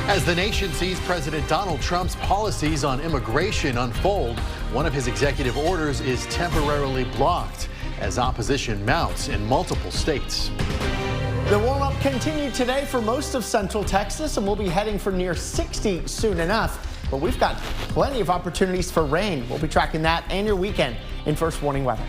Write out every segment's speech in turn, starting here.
As the nation sees President Donald Trump's policies on immigration unfold, one of his executive orders is temporarily blocked as opposition mounts in multiple states. The warm-up continued today for most of Central Texas, and we'll be heading for near 60 soon enough. But we've got plenty of opportunities for rain. We'll be tracking that and your weekend in First Warning Weather.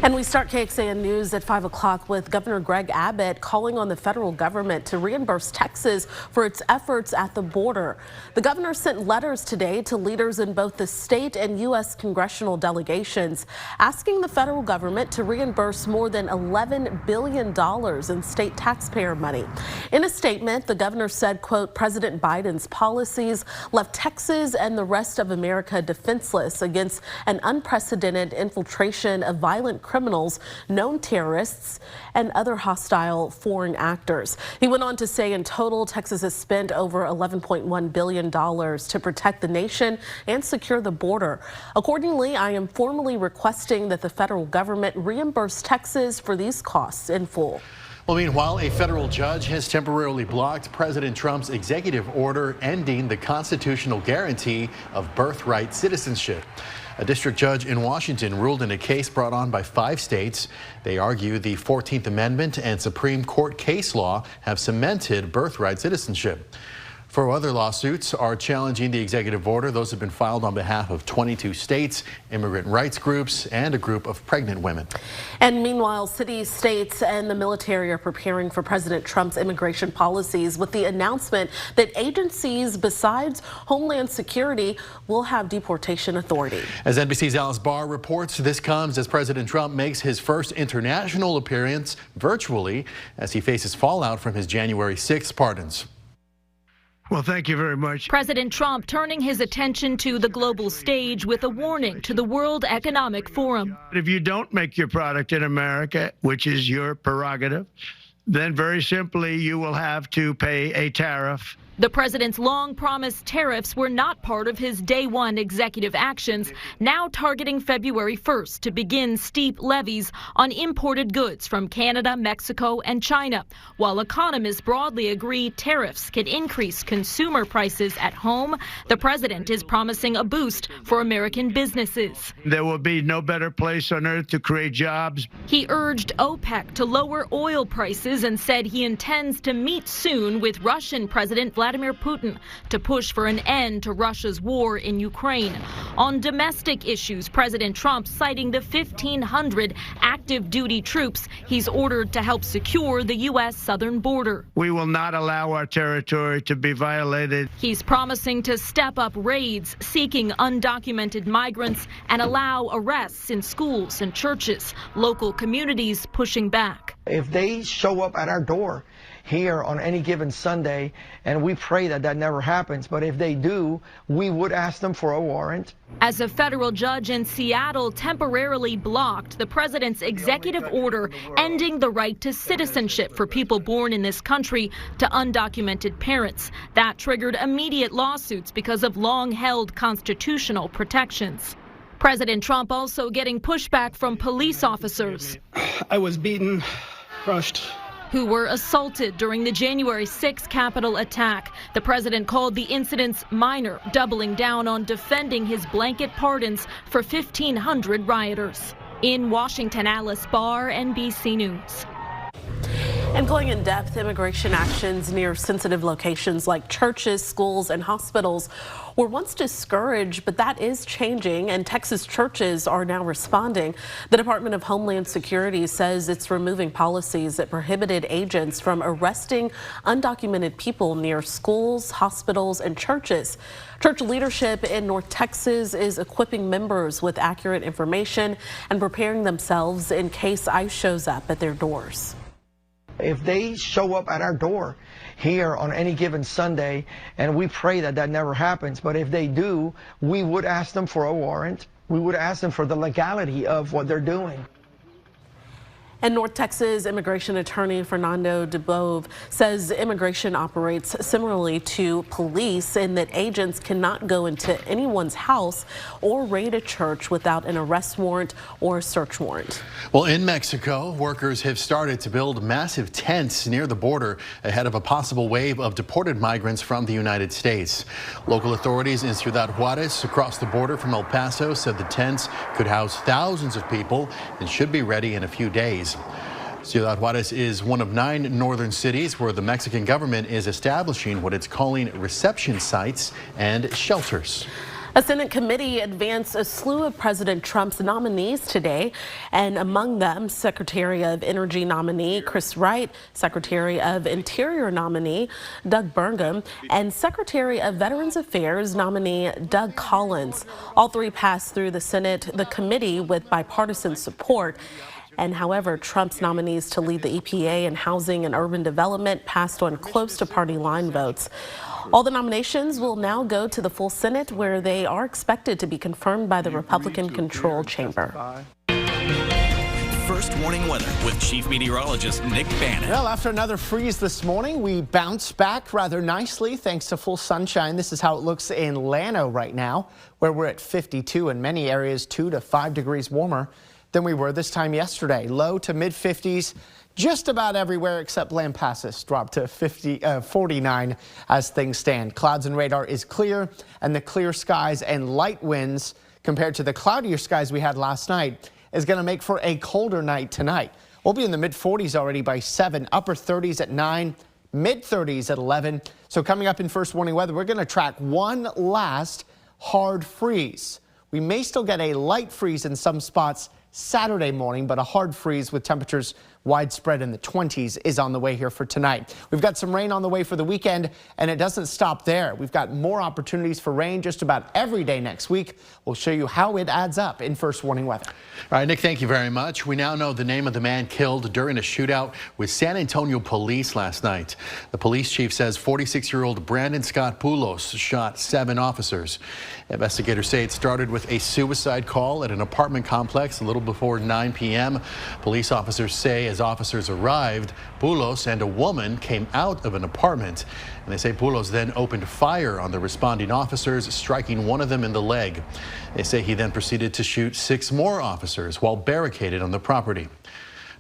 And we start KXAN News at 5 o'clock with Governor Greg Abbott calling on the federal government to reimburse Texas for its efforts at the border. The governor sent letters today to leaders in both the state and U.S. congressional delegations asking the federal government to reimburse more than $11 billion in state taxpayer money. In a statement, the governor said, quote, President Biden's policies left Texas and the rest of America defenseless against an unprecedented infiltration of violent criminals, known terrorists, and other hostile foreign actors. He went on to say in total, Texas has spent over $11.1 billion to protect the nation and secure the border. Accordingly, I am formally requesting that the federal government reimburse Texas for these costs in full. Well, meanwhile, a federal judge has temporarily blocked President Trump's executive order ending the constitutional guarantee of birthright citizenship. A district judge in Washington ruled in a case brought on by 5 states. They argue the 14th Amendment and Supreme Court case law have cemented birthright citizenship. 4 other lawsuits are challenging the executive order. Those have been filed on behalf of 22 states, immigrant rights groups, and a group of pregnant women. And meanwhile, cities, states, and the military are preparing for President Trump's immigration policies with the announcement that agencies besides Homeland Security will have deportation authority. As NBC's Alice Barr reports, this comes as President Trump makes his first international appearance virtually as he faces fallout from his January 6th pardons. Well, thank you very much. President Trump turning his attention to the global stage with a warning to the World Economic Forum. If you don't make your product in America, which is your prerogative, then very simply you will have to pay a tariff. The president's long-promised tariffs were not part of his day one executive actions, now targeting February 1st to begin steep levies on imported goods from Canada, Mexico, and China. While economists broadly agree tariffs could increase consumer prices at home, the president is promising a boost for American businesses. There will be no better place on earth to create jobs. He urged OPEC to lower oil prices and said he intends to meet soon with Russian President Vladimir Putin to push for an end to Russia's war in Ukraine. On domestic issues, President Trump citing the 1,500 active duty troops he's ordered to help secure the U.S. southern border. We will not allow our territory to be violated. He's promising to step up raids seeking undocumented migrants and allow arrests in schools and churches. Local communities pushing back. If they show up at our door here on any given Sunday, and we pray that that never happens, but if they do, we would ask them for a warrant. As a federal judge in Seattle temporarily blocked the president's executive order ending the right to citizenship for people born in this country to undocumented parents. That triggered immediate lawsuits because of long-held constitutional protections. President Trump also getting pushback from police officers. I was beaten, crushed, who were assaulted during the January 6th Capitol attack. The president called the incidents minor, doubling down on defending his blanket pardons for 1,500 rioters. In Washington, Alice Barr, NBC News. And going in depth, immigration actions near sensitive locations like churches, schools, and hospitals were once discouraged, but that is changing, and Texas churches are now responding. The Department of Homeland Security says it's removing policies that prohibited agents from arresting undocumented people near schools, hospitals, and churches. Church leadership in North Texas is equipping members with accurate information and preparing themselves in case ICE shows up at their doors. If they show up at our door here on any given Sunday, and we pray that that never happens, but if they do, we would ask them for a warrant. We would ask them for the legality of what they're doing. And North Texas immigration attorney Fernando DeBove says immigration operates similarly to police in that agents cannot go into anyone's house or raid a church without an arrest warrant or a search warrant. Well, in Mexico, workers have started to build massive tents near the border ahead of a possible wave of deported migrants from the United States. Local authorities in Ciudad Juarez, across the border from El Paso, said the tents could house thousands of people and should be ready in a few days. Ciudad Juarez is one of 9 northern cities where the Mexican government is establishing what it's calling reception sites and shelters. A Senate committee advanced a slew of President Trump's nominees today, and among them, Secretary of Energy nominee Chris Wright, Secretary of Interior nominee Doug Burgum, and Secretary of Veterans Affairs nominee Doug Collins. All 3 passed through the committee with bipartisan support. And however, Trump's nominees to lead the EPA and Housing and Urban Development passed on close to party line votes. All the nominations will now go to the full Senate, where they are expected to be confirmed by the Republican-controlled chamber. First warning weather with Chief Meteorologist Nick Bannon. Well, after another freeze this morning, we bounced back rather nicely thanks to full sunshine. This is how it looks in Llano right now, where we're at 52 in many areas, 2 to 5 degrees warmer than we were this time yesterday. Low to mid 50s just about everywhere except Lampasas dropped to 49 as things stand. Clouds and radar is clear, and the clear skies and light winds compared to the cloudier skies we had last night is going to make for a colder night tonight. We'll be in the mid 40s already by 7, upper 30s at 9, mid 30s at 11. So coming up in first warning weather, we're going to track one last hard freeze. We may still get a light freeze in some spots Saturday morning, but a hard freeze with temperatures widespread in the 20s is on the way here for tonight. We've got some rain on the way for the weekend, and it doesn't stop there. We've got more opportunities for rain just about every day next week. We'll show you how it adds up in first warning weather. All right, Nick, thank you very much. We now know the name of the man killed during a shootout with San Antonio police last night. The police chief says 46-year-old Brandon Scott Poulos shot 7 officers. Investigators say it started with a suicide call at an apartment complex a little before 9 p.m. Police officers say as officers arrived, Poulos and a woman came out of an apartment. And they say Poulos then opened fire on the responding officers, striking one of them in the leg. They say he then proceeded to shoot 6 more officers while barricaded on the property.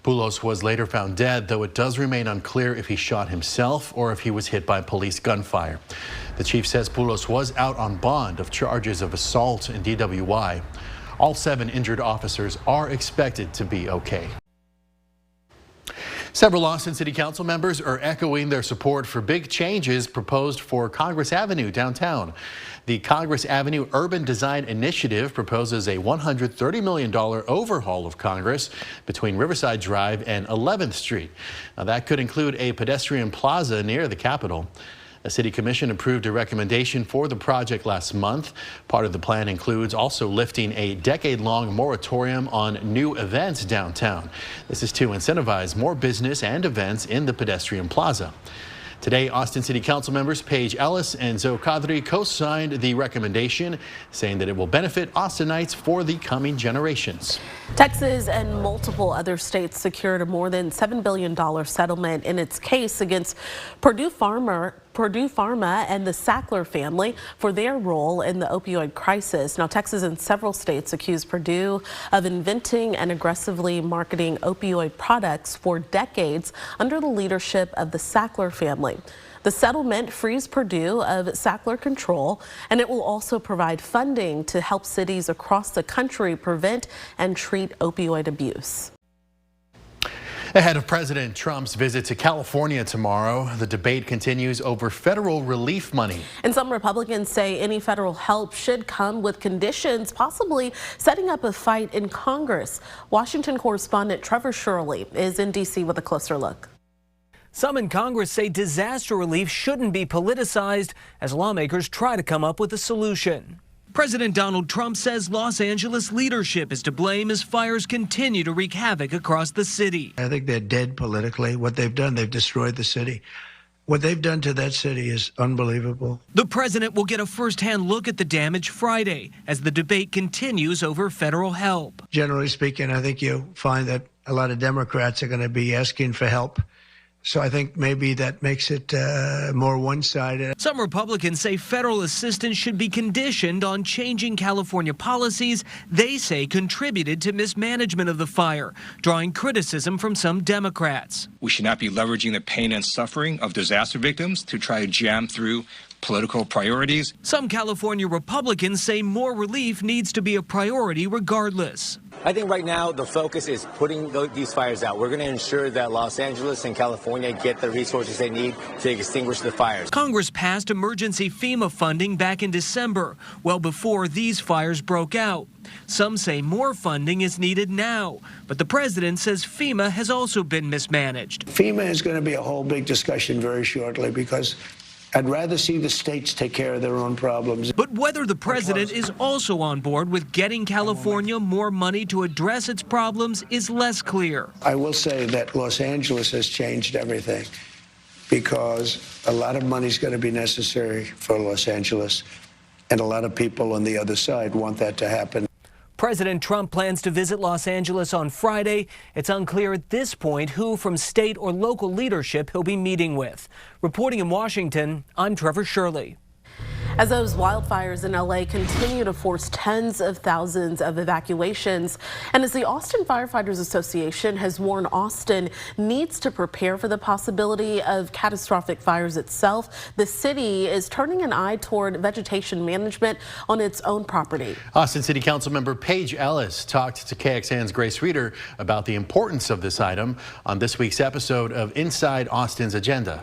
Poulos was later found dead, though it does remain unclear if he shot himself or if he was hit by police gunfire. The chief says Poulos was out on bond of charges of assault and DWI. All 7 injured officers are expected to be okay. Several Austin City Council members are echoing their support for big changes proposed for Congress Avenue downtown. The Congress Avenue Urban Design Initiative proposes a $130 million overhaul of Congress between Riverside Drive and 11th Street. Now, that could include a pedestrian plaza near the Capitol. The City Commission approved a recommendation for the project last month. Part of the plan includes also lifting a decade-long moratorium on new events downtown. This is to incentivize more business and events in the pedestrian plaza. Today, Austin City Council members Paige Ellis and Zoe Kadri co-signed the recommendation, saying that it will benefit Austinites for the coming generations. Texas and multiple other states secured a more than $7 billion settlement in its case against Purdue Pharma and the Sackler family for their role in the opioid crisis. Now, Texas and several states accuse Purdue of inventing and aggressively marketing opioid products for decades under the leadership of the Sackler family. The settlement frees Purdue of Sackler control, and it will also provide funding to help cities across the country prevent and treat opioid abuse. Ahead of President Trump's visit to California tomorrow, the debate continues over federal relief money. And some Republicans say any federal help should come with conditions, possibly setting up a fight in Congress. Washington correspondent Trevor Shirley is in D.C. with a closer look. Some in Congress say disaster relief shouldn't be politicized as lawmakers try to come up with a solution. President Donald Trump says Los Angeles leadership is to blame as fires continue to wreak havoc across the city. I think they're dead politically. What they've done, they've destroyed the city. What they've done to that city is unbelievable. The president will get a first-hand look at the damage Friday as the debate continues over federal help. Generally speaking, I think you find that A lot of Democrats are going to be asking for help. So I think maybe that makes it more one-sided. Some Republicans say federal assistance should be conditioned on changing California policies they say contributed to mismanagement of the fire, drawing criticism from some Democrats. We should not be leveraging the pain and suffering of disaster victims to try to jam through political priorities. Some California Republicans say more relief needs to be a priority regardless. I think right now the focus is putting these fires out. We're going to ensure that Los Angeles and California get the resources they need to extinguish the fires. Congress passed emergency FEMA funding back in December, well before these fires broke out. Some say more funding is needed now, but the president says FEMA has also been mismanaged. FEMA is going to be a whole big discussion very shortly because I'd rather see the states take care of their own problems. But whether the president is also on board with getting California more money to address its problems is less clear. I will say that Los Angeles has changed everything because a lot of money is going to be necessary for Los Angeles, and a lot of people on the other side want that to happen. President Trump plans to visit Los Angeles on Friday. It's unclear at this point who from state or local leadership he'll be meeting with. Reporting in Washington, I'm Trevor Shirley. As those wildfires in LA continue to force tens of thousands of evacuations, and as the Austin Firefighters Association has warned Austin needs to prepare for the possibility of catastrophic fires itself, the city is turning an eye toward vegetation management on its own property. Austin City Council member Paige Ellis talked to KXAN's Grace Reader about the importance of this item on this week's episode of Inside Austin's Agenda.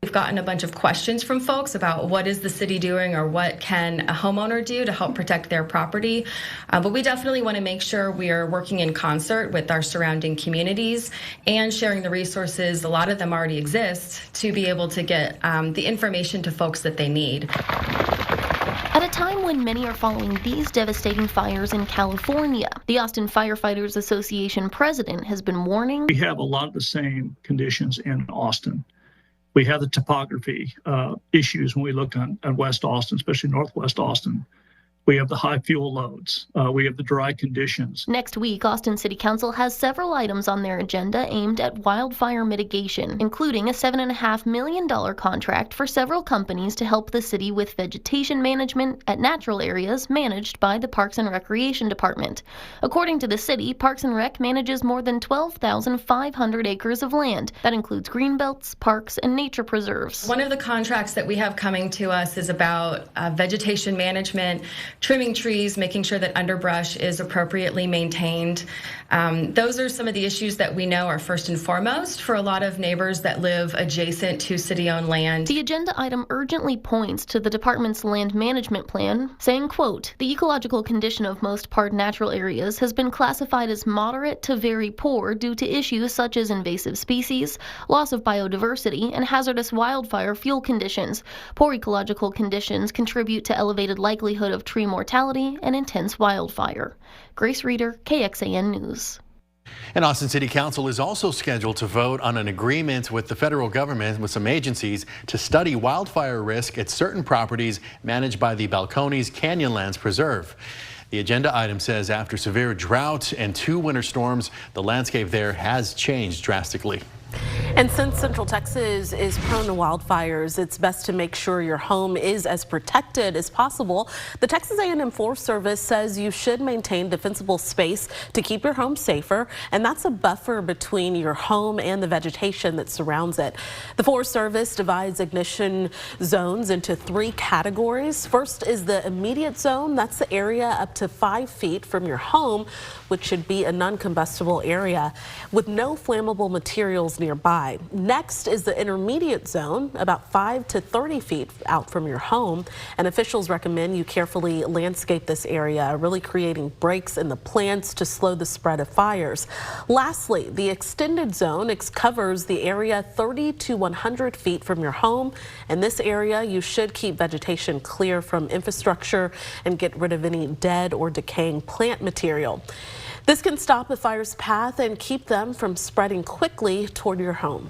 We've gotten a bunch of questions from folks about what is the city doing or what can a homeowner do to help protect their property. But we definitely want to make sure we are working in concert with our surrounding communities and sharing the resources, a lot of them already exist, to be able to get the information to folks that they need. At a time when many are following these devastating fires in California, the Austin Firefighters Association president has been warning. We have a lot of the same conditions in Austin. We have the topography issues when we look at West Austin, especially Northwest Austin. We have the high fuel loads. We have the dry conditions. Next week, Austin City Council has several items on their agenda aimed at wildfire mitigation, including a $7.5 million contract for several companies to help the city with vegetation management at natural areas managed by the Parks and Recreation Department. According to the city, Parks and Rec manages more than 12,500 acres of land. That includes greenbelts, parks, and nature preserves. One of the contracts that we have coming to us is about vegetation management, trimming trees, making sure that underbrush is appropriately maintained. Those are some of the issues that we know are first and foremost for a lot of neighbors that live adjacent to city-owned land. The agenda item urgently points to the department's land management plan, saying, quote, the ecological condition of most park natural areas has been classified as moderate to very poor due to issues such as invasive species, loss of biodiversity, and hazardous wildfire fuel conditions. Poor ecological conditions contribute to elevated likelihood of tree mortality and intense wildfire. Grace Reader, KXAN News. And Austin City Council is also scheduled to vote on an agreement with the federal government with some agencies to study wildfire risk at certain properties managed by the Balcones Canyonlands Preserve. The agenda item says after severe drought and 2 winter storms, the landscape there has changed drastically. And since Central Texas is prone to wildfires, it's best to make sure your home is as protected as possible. The Texas A&M Forest Service says you should maintain defensible space to keep your home safer, and that's a buffer between your home and the vegetation that surrounds it. The Forest Service divides ignition zones into 3 categories. First is the immediate zone. That's the area up to 5 feet from your home, which should be a non-combustible area with no flammable materials nearby. Next is the intermediate zone, about 5 to 30 feet out from your home, and officials recommend you carefully landscape this area, really creating breaks in the plants to slow the spread of fires. Lastly, the extended zone covers the area 30 to 100 feet from your home, and this area you should keep vegetation clear from infrastructure and get rid of any dead or decaying plant material. This can stop a fire's path and keep them from spreading quickly toward your home.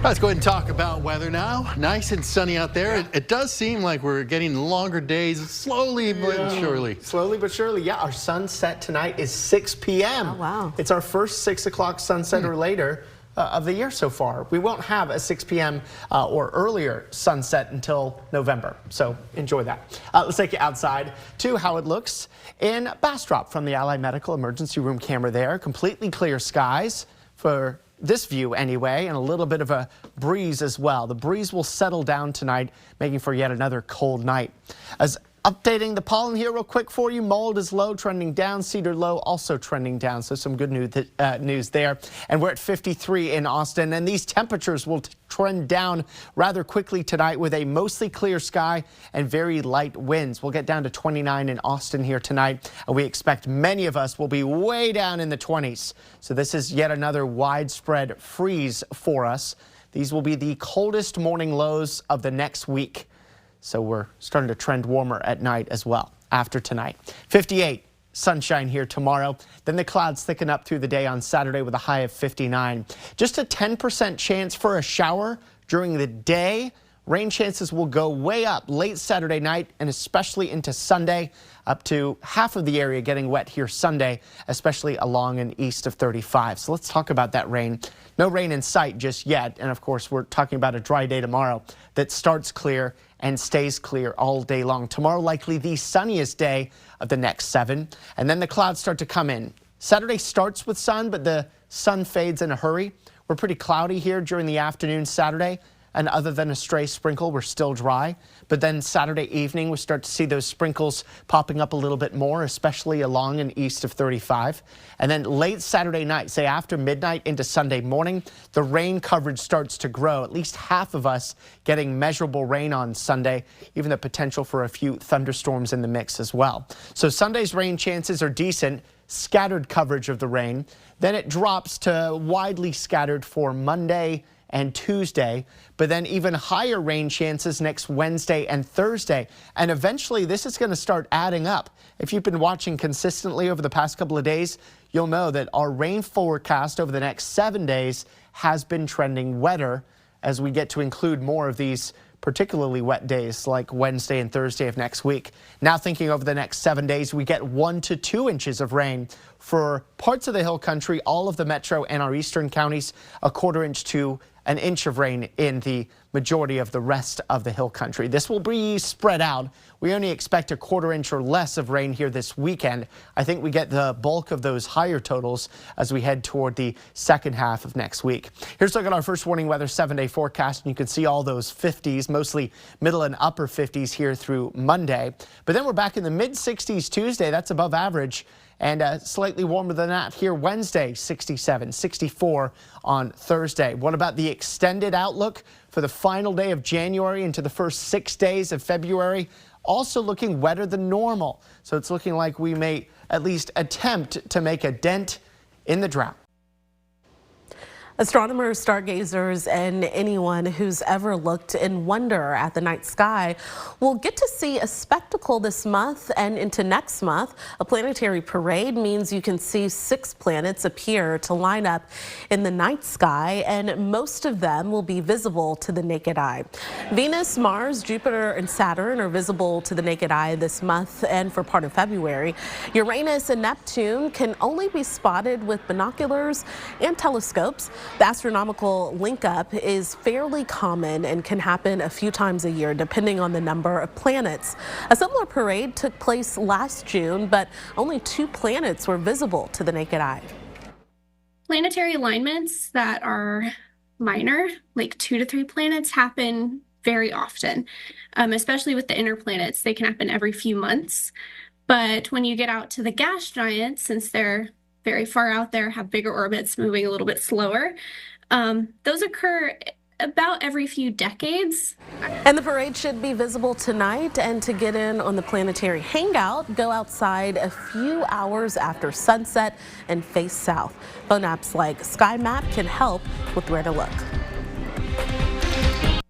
Let's go ahead and talk about weather now. Nice and sunny out there. Yeah. It does seem like we're getting longer days, slowly but surely. Slowly but surely, yeah. Our sunset tonight is 6 p.m. Oh, wow. It's our first 6 o'clock sunset or later of the year so far. We won't have a 6 p.m. Or earlier sunset until November, so enjoy that. Let's take you outside to how it looks in Bastrop from the Allied Medical Emergency Room camera there. Completely clear skies for this view anyway, and a little bit of a breeze as well. The breeze will settle down tonight, making for yet another cold night. As updating the pollen here real quick for you, mold is low, trending down, cedar low also trending down, so some good news there. And we're at 53 in Austin, and these temperatures will trend down rather quickly tonight with a mostly clear sky and very light winds. We'll get down to 29 in Austin here tonight, and we expect many of us will be way down in the 20s. So this is yet another widespread freeze for us. These will be the coldest morning lows of the next week. So we're starting to trend warmer at night as well after tonight. 58, sunshine here tomorrow. Then the clouds thicken up through the day on Saturday with a high of 59. Just a 10% chance for a shower during the day. Rain chances will go way up late Saturday night and especially into Sunday, up to half of the area getting wet here Sunday, especially along and east of 35. So let's talk about that rain. No rain in sight just yet. And of course, we're talking about a dry day tomorrow that starts clear and stays clear all day long. Tomorrow, likely the sunniest day of the next 7. And then the clouds start to come in. Saturday starts with sun, but the sun fades in a hurry. We're pretty cloudy here during the afternoon Saturday. And other than a stray sprinkle, we're still dry. But then Saturday evening, we start to see those sprinkles popping up a little bit more, especially along and east of 35. And then late Saturday night, say after midnight into Sunday morning, the rain coverage starts to grow. At least half of us getting measurable rain on Sunday, even the potential for a few thunderstorms in the mix as well. So Sunday's rain chances are decent, scattered coverage of the rain. Then it drops to widely scattered for Monday and Tuesday, but then even higher rain chances next Wednesday and Thursday. And eventually this is going to start adding up. If you've been watching consistently over the past couple of days, you'll know that our rain forecast over the next 7 days has been trending wetter as we get to include more of these particularly wet days like Wednesday and Thursday of next week. Now thinking over the next 7 days, we get 1 to 2 inches of rain for parts of the hill country, all of the metro and our eastern counties, a 1/4 inch to an inch of rain in the majority of the rest of the hill country. This will be spread out. We only expect a 1/4 inch or less of rain here this weekend. I think we get the bulk of those higher totals as we head toward the second half of next week. Here's a look at our first warning weather 7-day forecast, and you can see all those 50s, mostly middle and upper 50s here through Monday. But then we're back in the mid 60s Tuesday. That's above average. And slightly warmer than that here Wednesday, 67, 64 on Thursday. What about the extended outlook for the final day of January into the first 6 days of February? Also looking wetter than normal. So it's looking like we may at least attempt to make a dent in the drought. Astronomers, stargazers, and anyone who's ever looked in wonder at the night sky will get to see a spectacle this month and into next month. A planetary parade means you can see 6 planets appear to line up in the night sky, and most of them will be visible to the naked eye. Venus, Mars, Jupiter, and Saturn are visible to the naked eye this month and for part of February. Uranus and Neptune can only be spotted with binoculars and telescopes. The astronomical link-up is fairly common and can happen a few times a year depending on the number of planets. A similar parade took place last June, but only 2 planets were visible to the naked eye. Planetary alignments that are minor, like 2 to 3 planets, happen very often, especially with the inner planets. They can happen every few months. But when you get out to the gas giants, since they're very far out there, have bigger orbits, moving a little bit slower, those occur about every few decades. And the parade should be visible tonight. And to get in on the planetary hangout, go outside a few hours after sunset and face south. Phone apps like Sky Map can help with where to look.